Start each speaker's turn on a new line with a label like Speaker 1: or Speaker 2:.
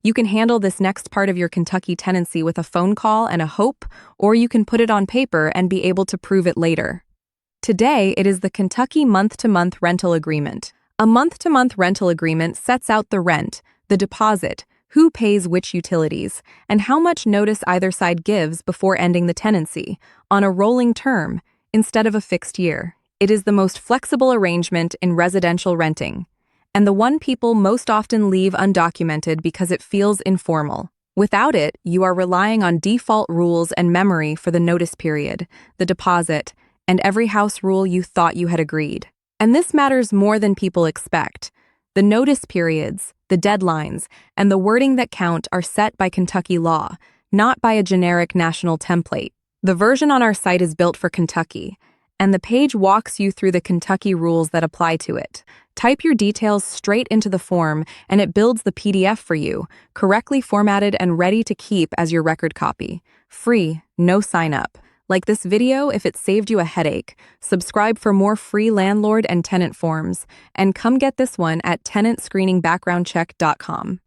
Speaker 1: You can handle this next part of your Kentucky tenancy with a phone call and a hope, or you can put it on paper and be able to prove it later. Today, it is the Kentucky month-to-month rental agreement. A month-to-month rental agreement sets out the rent, the deposit, who pays which utilities, and how much notice either side gives before ending the tenancy, on a rolling term, instead of a fixed year. It is the most flexible arrangement in residential renting, and the one people most often leave undocumented because it feels informal. Without it, you are relying on default rules and memory for the notice period, the deposit, and every house rule you thought you had agreed. And this matters more than people expect. The notice periods, the deadlines, and the wording that count are set by Kentucky law, not by a generic national template. The version on our site is built for Kentucky, and the page walks you through the Kentucky rules that apply to it. Type your details straight into the form, and it builds the PDF for you, correctly formatted and ready to keep as your record copy. Free, no sign-up. Like this video if it saved you a headache. Subscribe for more free landlord and tenant forms, and come get this one at tenantscreeningbackgroundcheck.com.